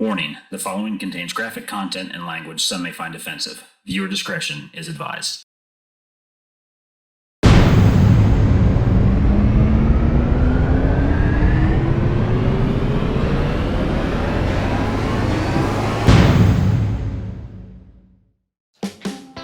Warning, the following contains graphic content and language some may find offensive. Viewer discretion is advised.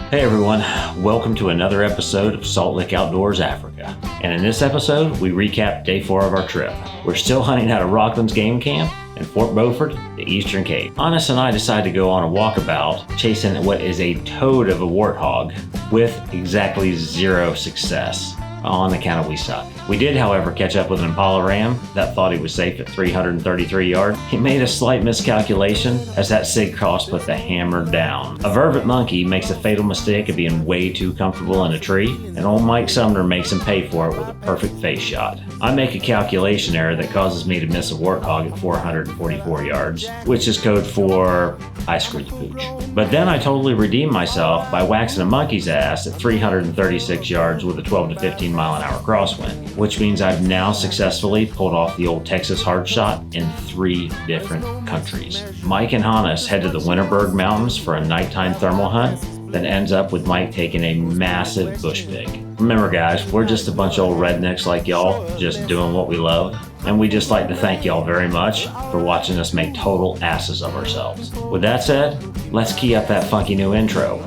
Hey everyone, welcome to another episode of Salt Lick Outdoors Africa. And in this episode, we recap day 4 of our trip. We're still hunting out of Rocklands Game Camp in Fort Beaufort, the Eastern Cape. Honest and I decided to go on a walkabout, chasing what is a toad of a warthog with exactly zero success on account of we suck. We did, however, catch up with an Impala ram that thought he was safe at 333 yards. He made a slight miscalculation as that sig cross put the hammer down. A vervet monkey makes a fatal mistake of being way too comfortable in a tree, and old Mike Sumner makes him pay for it with a perfect face shot. I make a calculation error that causes me to miss a warthog at 444 yards, which is code for I screwed the pooch. But then I totally redeemed myself by waxing a monkey's ass at 336 yards with a 12 to 15 mile-an-hour crosswind, which means I've now successfully pulled off the old Texas hard shot in 3 different countries. Mike and Hannes head to the Winterburg Mountains for a nighttime thermal hunt that ends up with Mike taking a massive bush pig. Remember guys, we're just a bunch of old rednecks like y'all, just doing what we love, and we just like to thank y'all very much for watching us make total asses of ourselves. With that said, let's key up that funky new intro.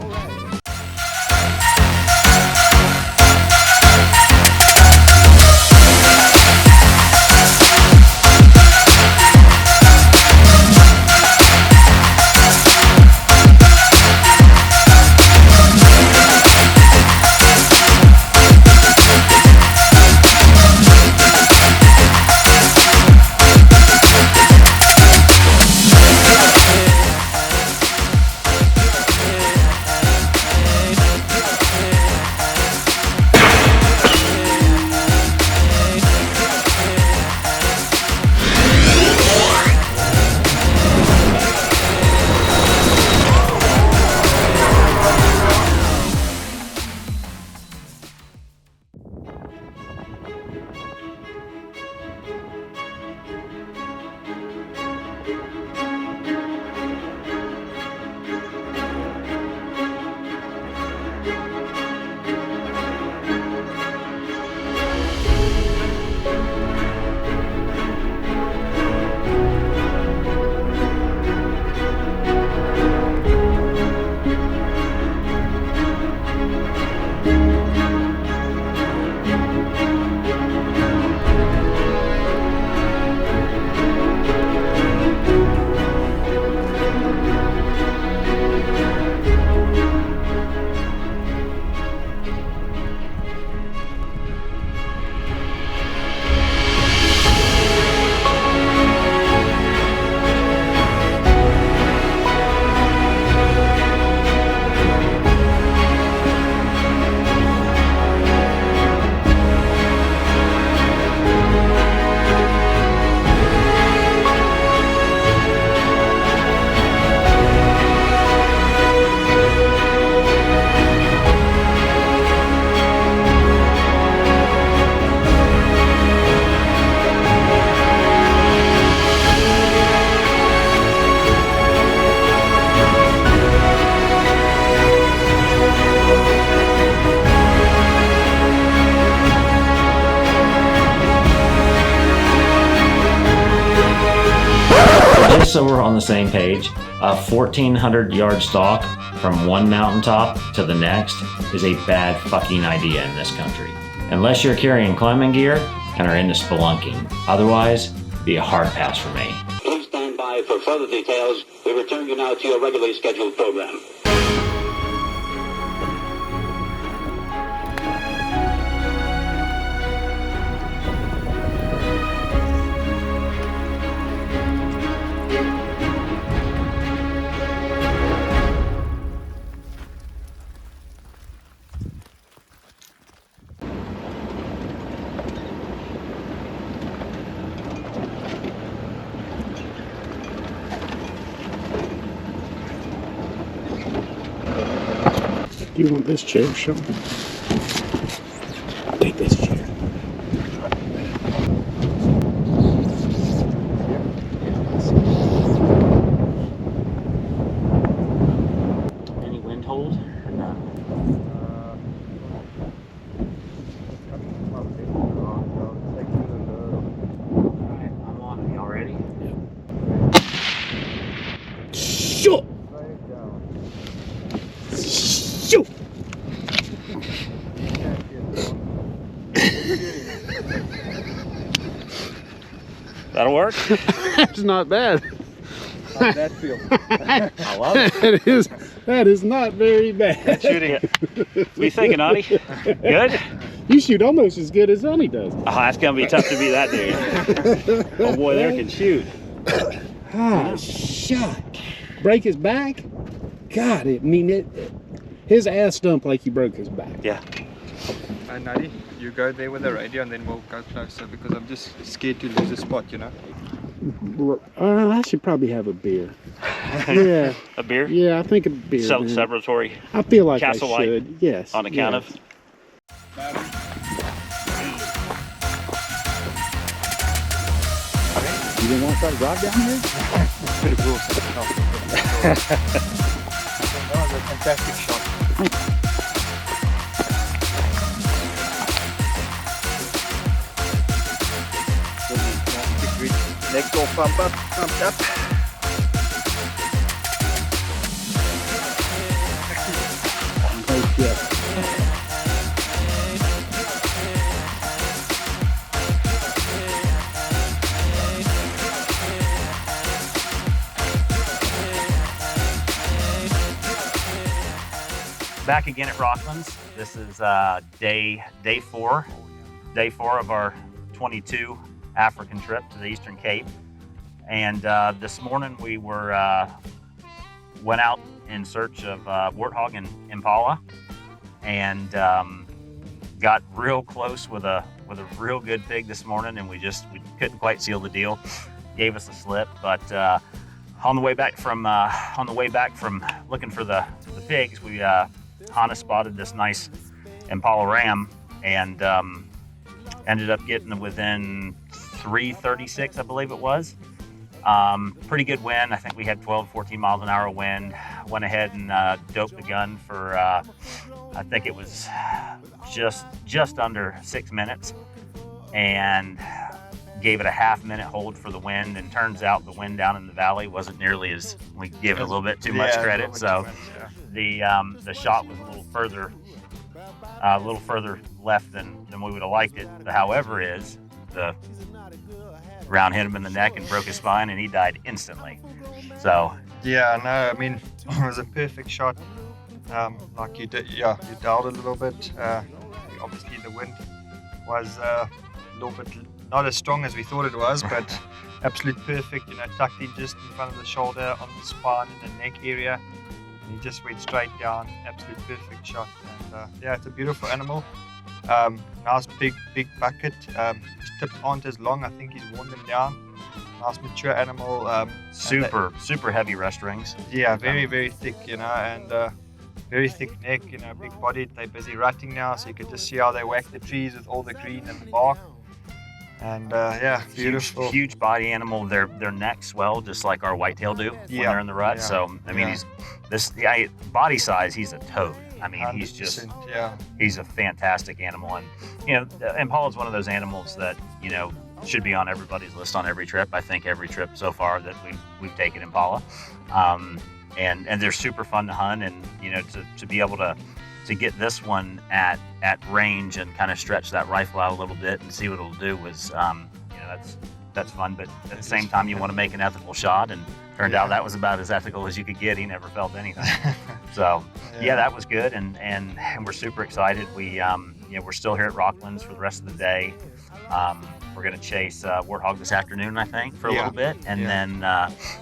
So we're on the same page, a 1,400 yard stalk from one mountaintop to the next is a bad fucking idea in this country. Unless you're carrying climbing gear and are into spelunking. Otherwise, be a hard pass for me. Please stand by for further details. We return you now to your regularly scheduled program. You want this chair, Shaun? I'll take this chair. Shoot! Shoot! That'll work. That's not bad. How'd that feel? I love it. That is not very bad. Shooting it. What are you thinking, Honey? Good? You shoot almost as good as Sonny does. Oh, that's gonna be tough to beat that dude. Oh boy, there can shoot. Ah, shot. Break his back? God, his ass stumped like he broke his back. Yeah. Nadi, you go there with the radio and then we'll go closer because I'm just scared to lose a spot, you know? I should probably have a beer. Yeah. A beer? Yeah, I think a beer. Self-celebratory. I feel like Castle I should. Light. Yes. On account of. You didn't want to try to drive down here? Pretty cool. That was a fantastic shot. Legs all pumped up. Back again at Rocklands. This is day four of our 22 African trip to the Eastern Cape. And this morning we went out in search of Warthog and Impala, and got real close with a real good pig this morning, and we couldn't quite seal the deal. Gave us a slip, but on the way back from looking for the pigs, we Hannah spotted this nice Impala ram, and ended up getting within 336, I believe it was. Pretty good wind. I think we had 12, 14 miles an hour wind. Went ahead and doped the gun for I think it was just under 6 minutes, and gave it a half-minute hold for the wind. And turns out the wind down in the valley wasn't nearly as, we gave it a little bit too much credit. So the shot was a little further left than we would have liked it. The however is the round hit him in the neck and broke his spine, and he died instantly. So yeah, no, I mean, it was a perfect shot. Like you did, yeah, you dialed a little bit. Obviously the wind was a little bit not as strong as we thought it was, but absolute perfect, you know, tucked in just in front of the shoulder, on the spine and the neck area. And he just went straight down. Absolute perfect shot. And yeah, it's a beautiful animal. Nice big bucket. His tips aren't as long. I think he's worn them down. Nice mature animal. Super heavy rest rings. Yeah, very thick, you know, and very thick neck, you know, big bodied. They're busy rutting now, so you can just see how they whack the trees with all the green and the bark. And yeah, beautiful. Huge body animal. Their necks swell just like our whitetail do when they're in the rut. Yeah. So I mean, body size, he's a toad. I mean, he's a fantastic animal. And you know, Impala is one of those animals that, you know, should be on everybody's list on every trip. I think every trip so far that we've taken Impala, and they're super fun to hunt. And you know, to be able to get this one at range and kind of stretch that rifle out a little bit and see what it'll do was, you know, that's fun. But at the same time, you want to make an ethical shot, and turned out that was about as ethical as you could get. He never felt anything. So yeah, that was good, and we're super excited. We you know, we're still here at Rocklands for the rest of the day. We're gonna chase Warthog this afternoon, I think, for a little bit, and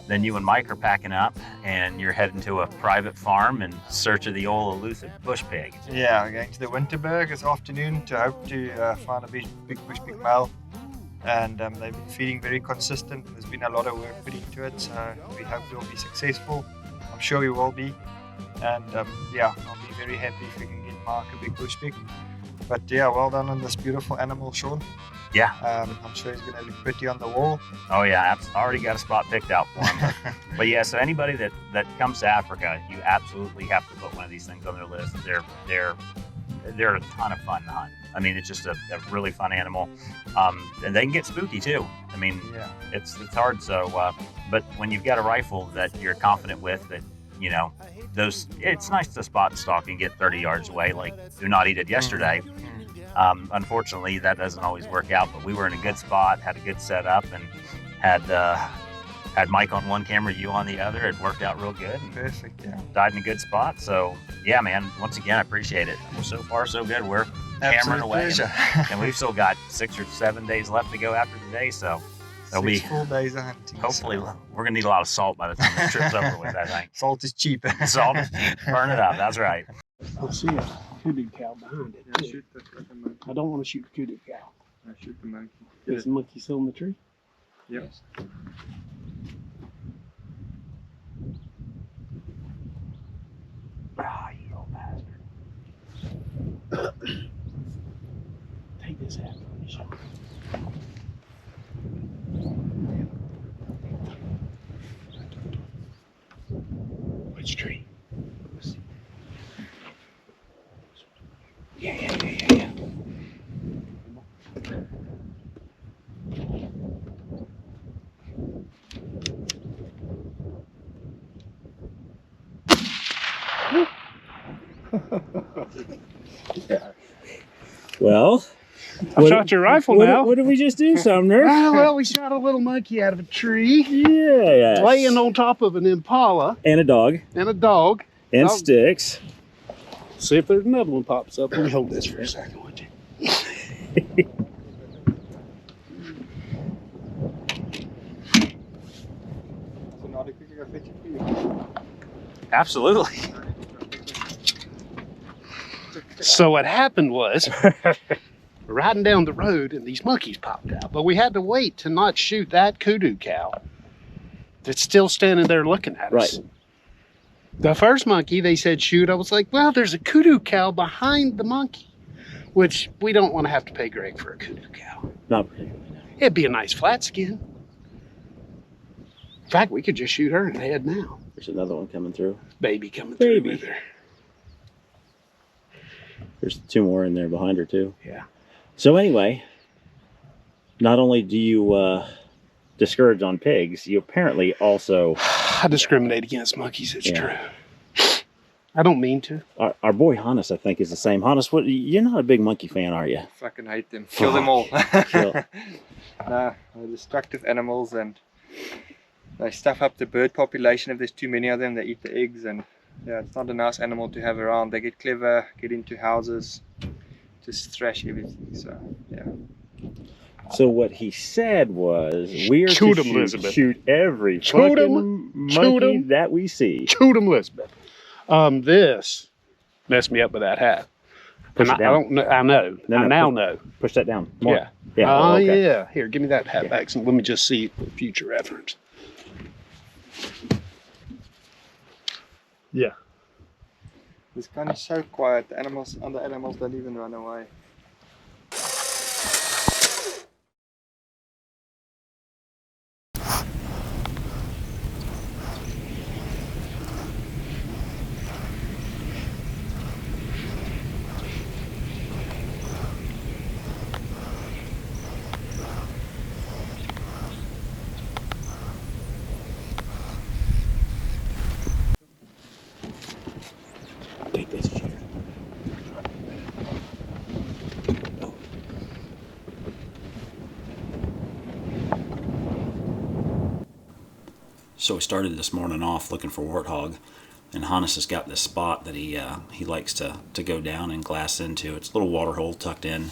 then you and Mike are packing up, and you're heading to a private farm in search of the old elusive bush pig. Yeah, we're going to the Winterburg this afternoon to hope to find a big bush pig male, and they've been feeding very consistent. There's been a lot of work put into it, so we hope we'll be successful. I'm sure we will be, and yeah, I'll be very happy if we can get Mark a big bush pig. But yeah, well done on this beautiful animal, Shaun. Yeah. I'm sure he's going to look pretty on the wall. Oh yeah, already got a spot picked out for him. But yeah, so anybody that comes to Africa, you absolutely have to put one of these things on their list. they're a ton of fun to hunt. I mean, it's just a really fun animal, and they can get spooky too. I mean, Yeah. it's hard. So, but when you've got a rifle that you're confident with, that you know, it's nice to spot and stalk and get 30 yards away, like Do Not Eat It yesterday. Unfortunately, that doesn't always work out, but we were in a good spot, had a good setup, and had Mike on one camera, you on the other. It worked out real good. And Perfect, yeah. died in a good spot. So, yeah, man, once again, I appreciate it. Well, so far, so good. We're hammering away. Pleasure. And we've still got 6 or 7 days left to go after today. So, there'll 6 be, full days of hunting. hopefully, so. we're going to need a lot of salt by the time this trip's over with, I think. Salt is cheap. Salt, burn it up. That's right. I see a kudu cow behind it. Yeah, too. shoot that fucking monkey. I don't want to shoot the kudu cow. Shoot the monkey. Is the monkey still in the tree? Yep. Ah, you old bastard. Take this hat from me, Shaun. Which tree? Yeah. Well, I shot your rifle now. What did we just do, Sumner? Well, we shot a little monkey out of a tree, Yeah. laying on top of an Impala And a dog. and a dog. And Dog. sticks. See if there's another one pops up. Let me hold this for a second, would you? So now the quicker go fetch it for you. Absolutely. So what happened was, we're riding down the road and these monkeys popped out. But we had to wait to not shoot that kudu cow that's still standing there looking at us. Right. The first monkey, they said shoot. I was like, well, there's a kudu cow behind the monkey, which we don't want to have to pay Greg for a kudu cow. Not particularly. It'd be a nice flat skin. In fact, we could just shoot her in the head now. There's another one coming through. Baby coming through Baby. with her. There's 2 more in there behind her, too. Yeah. So anyway, not only do you discourage on pigs, you apparently also... I discriminate against monkeys, it's Yeah. true. I don't mean to. Our boy Hannes, I think, is the same. Hannes, you're not a big monkey fan, are you? Fucking hate them. Kill them all. Kill. Nah, they're destructive animals and they stuff up the bird population. If there's too many of them, they eat the eggs, and yeah, it's not a nice animal to have around. They get clever, get into houses, just thrash everything. So yeah. So what he said was, we are Shoot to 'em, Elizabeth. shoot every Shoot 'em. fucking Shoot monkey 'em. that we see. Shoot 'em, Elizabeth. This messed me up with that hat. Push And it I down. don't know. I know. No, I no, now push- know. Push that down. More. Yeah. Yeah. Oh, okay. yeah. Here, give me that hat Yeah. back. So let me just see it for future reference. Yeah. This gun is so quiet. The other animals don't even run away. Take this chair. So we started this morning off looking for warthog, and Hannes has got this spot that he likes to go down and glass into. It's a little water hole tucked in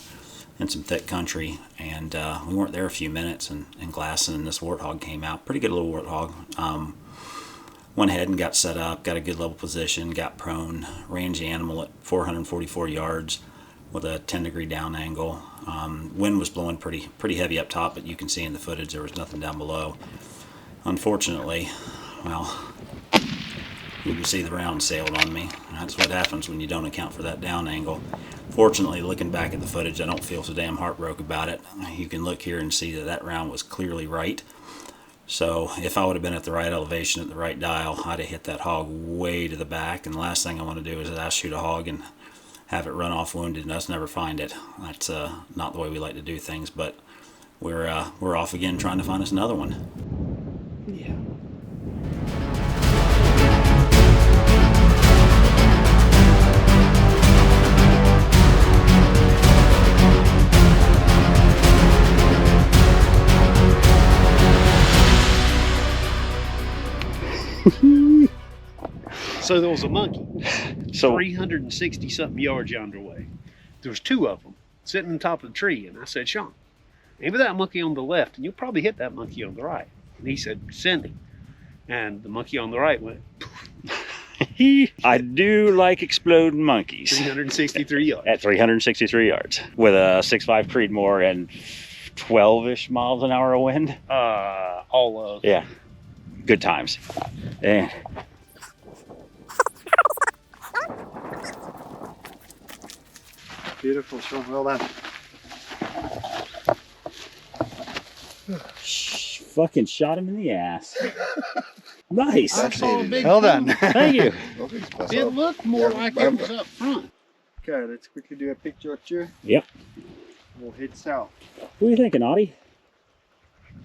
some thick country, and we weren't there a few minutes and glassing, and this warthog came out. Pretty good little warthog. Went ahead and got set up, got a good level position, got prone, range the animal at 444 yards with a 10-degree down angle. Wind was blowing pretty heavy up top, but you can see in the footage there was nothing down below. Unfortunately, well, you can see the round sailed on me. That's what happens when you don't account for that down angle. Fortunately, looking back at the footage, I don't feel so damn heartbroken about it. You can look here and see that round was clearly right. So if I would have been at the right elevation, at the right dial, I'd have hit that hog way to the back. And the last thing I want to do is shoot a hog and have it run off wounded and us never find it. That's not the way we like to do things, but we're off again trying to find us another one. Yeah. So there was a monkey, 360 something yards yonder way. There was 2 of them sitting on top of the tree, and I said, Shaun, aim at that monkey on the left, and you'll probably hit that monkey on the right. And he said, send him. And the monkey on the right went, I do like exploding monkeys. 363 yards. At 363 yards with a 6.5 Creedmoor and 12-ish miles an hour of wind. All of. Yeah, good times. And Beautiful, Shaun. Well done. fucking shot him in the ass. Nice. I saw a big Well done. Thank you. It looked more like it was up front. Okay, let's quickly do a picture or two. Yep. We'll head south. What are you thinking, Audie?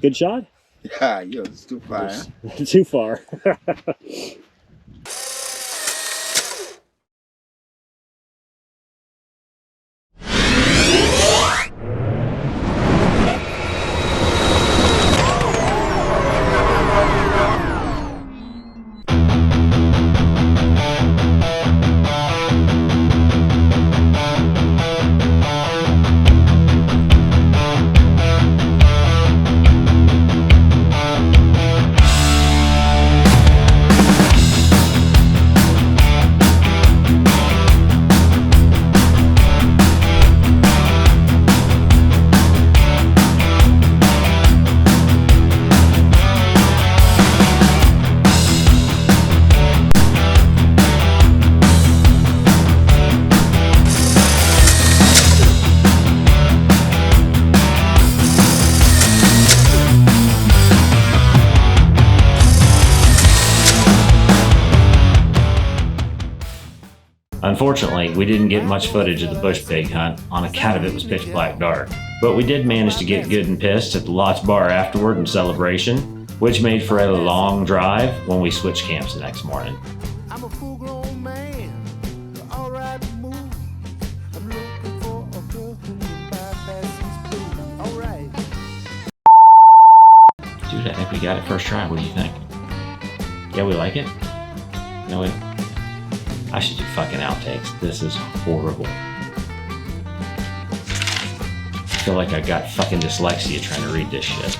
Good shot? Yeah, yo, it's too far. Huh? Too far. Unfortunately, we didn't get much footage of the bush pig hunt on account of it was pitch black dark. But we did manage to get good and pissed at the Lots Bar afterward in celebration, which made for a long drive when we switched camps the next morning. I'm a full-grown man, all right to move. I'm looking for a girl who can bypass these blues. All right. Dude, I think we got it first try. What do you think? Yeah, we like it? No, wait. I should do fucking outtakes. This is horrible. I feel like I got fucking dyslexia trying to read this shit.